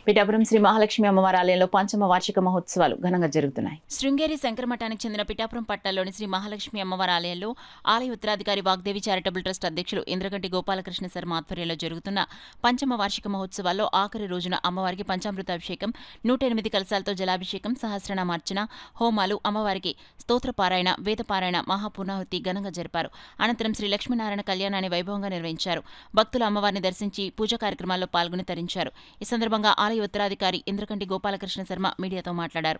పిఠాపురం శ్రీ మహాలక్ష్మి అమ్మవారి ఆలయంలో పంచమ వార్షిక మహోత్సవాలు ఘనంగా జరుగుతున్నాయి. శృంగేరి శంకరమఠానికి చెందిన పిఠాపురం పట్టణంలోని శ్రీ మహాలక్ష్మి అమ్మవారి ఆలయంలో ఆలయ ఉత్తరాధికారి వాగ్దేవి చారిటబుల్ ట్రస్ట్ అధ్యక్షులు ఇంద్రగంటి గోపాలకృష్ణ శర్మ ఆధ్వర్యంలో జరుగుతున్న పంచమ వార్షిక మహోత్సవాల్లో ఆఖరి రోజున అమ్మవారికి పంచామృతాభిషేకం, 108 కలశాలతో జలాభిషేకం, సహస్రనామార్చన, హోమాలు, అమ్మవారికి స్తోత్రపారాయణ, వేదపారాయణ, మహాపూర్ణాహుతి ఘనంగా జరిపారు. అనంతరం శ్రీ లక్ష్మీనారాయణ కళ్యాణాన్ని వైభవంగా నిర్వహించారు. భక్తులు అమ్మవారిని దర్శించి పూజా కార్యక్రమాల్లో పాల్గొని తరించారు. ఈ సందర్భంగా ఆలయ ఉత్తరాధికారి ఇంద్రకంటి గోపాలకృష్ణ శర్మ మీడియాతో మాట్లాడారు.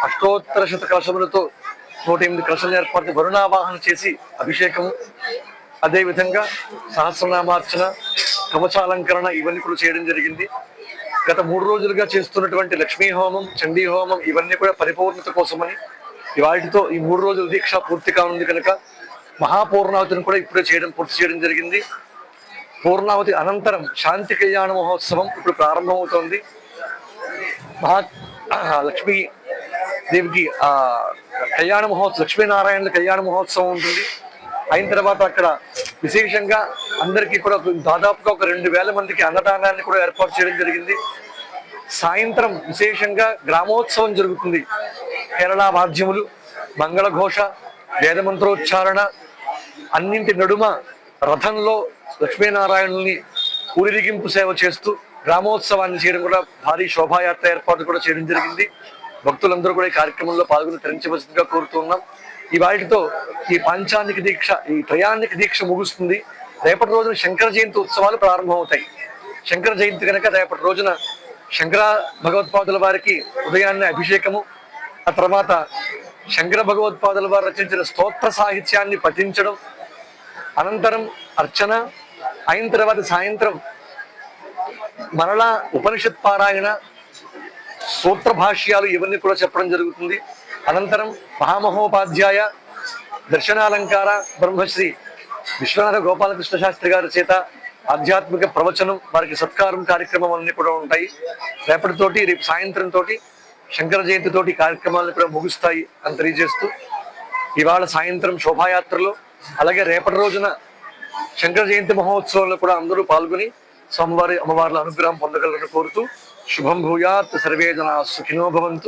అష్టోత్తర శత కలశములతో 108 కలశాలు ఏర్పాటు వరుణావాహన చేసి అభిషేకము, అదేవిధంగా సహస్రనామార్చన, కవచాలంకరణ ఇవన్నీ కూడా చేయడం జరిగింది. గత 3 రోజులుగా చేస్తున్నటువంటి లక్ష్మీ హోమం, చండీ హోమం ఇవన్నీ కూడా పరిపూర్ణత కోసమని వాటితో ఈ 3 రోజుల దీక్ష పూర్తి కానుంది కనుక మహాపూర్ణావతిని కూడా ఇప్పుడే పూర్తి చేయడం జరిగింది. పూర్ణావతి అనంతరం శాంతి కళ్యాణ మహోత్సవం ఇప్పుడు ప్రారంభమవుతోంది. లక్ష్మీ దేవికి కళ్యాణ మహోత్సవం, లక్ష్మీనారాయణ కళ్యాణ మహోత్సవం ఉంటుంది. అయిన తర్వాత అక్కడ విశేషంగా అందరికీ కూడా దాదాపుగా ఒక 2000 మందికి అన్నదానాన్ని కూడా ఏర్పాటు చేయడం జరిగింది. సాయంత్రం విశేషంగా గ్రామోత్సవం జరుగుతుంది. కేరళ వాద్యములు, మంగళఘోష, వేదమంత్రోచ్చారణ అన్నింటి నడుమ రథంలో లక్ష్మీనారాయణుల్ని ఊరిరిగింపు సేవ చేస్తూ గ్రామోత్సవాన్ని చేయడం కూడా భారీ శోభాయాత్ర ఏర్పాటు కూడా చేయడం జరిగింది. భక్తులందరూ కూడా ఈ కార్యక్రమంలో పాల్గొని తరించవలసిందిగా కోరుతున్నాం. ఈ వాటితో ఈ పంచానిక దీక్ష, ఈ త్రయానిక దీక్ష ముగుస్తుంది. రేపటి రోజున శంకర జయంతి ఉత్సవాలు ప్రారంభమవుతాయి. శంకర జయంతి కనుక రేపటి రోజున శంకర భగవత్పాదుల వారికి ఉదయాన్నే అభిషేకము, ఆ తర్వాత శంకర భగవత్పాదుల వారు రచించిన స్తోత్ర సాహిత్యాన్ని పఠించడం, అనంతరం అర్చన, అయిన తర్వాత సాయంత్రం మరలా ఉపనిషత్ పారాయణ, సూత్ర భాష్యాలు ఇవన్నీ కూడా చెప్పడం జరుగుతుంది. అనంతరం మహామహోపాధ్యాయ దర్శనాలంకార బ్రహ్మశ్రీ విశ్వనాథ గోపాలకృష్ణ శాస్త్రి గారి చేత ఆధ్యాత్మిక ప్రవచనం, వారికి సత్కారం కార్యక్రమం అన్నీ కూడా ఉంటాయి. రేపటితోటి, రేపు సాయంత్రం తోటి శంకర జయంతి తోటి కార్యక్రమాలను కూడా ముగుస్తాయి అని తెలియజేస్తూ, ఇవాళ సాయంత్రం శోభాయాత్రలో అలాగే రేపటి రోజున శంకర జయంతి మహోత్సవంలో కూడా అందరూ పాల్గొని స్వామివారి అమ్మవార్ల అనుగ్రహం పొందగలరని కోరుతూ, శుభం భూయాత్, సర్వే జనా సుఖినో భవంతు.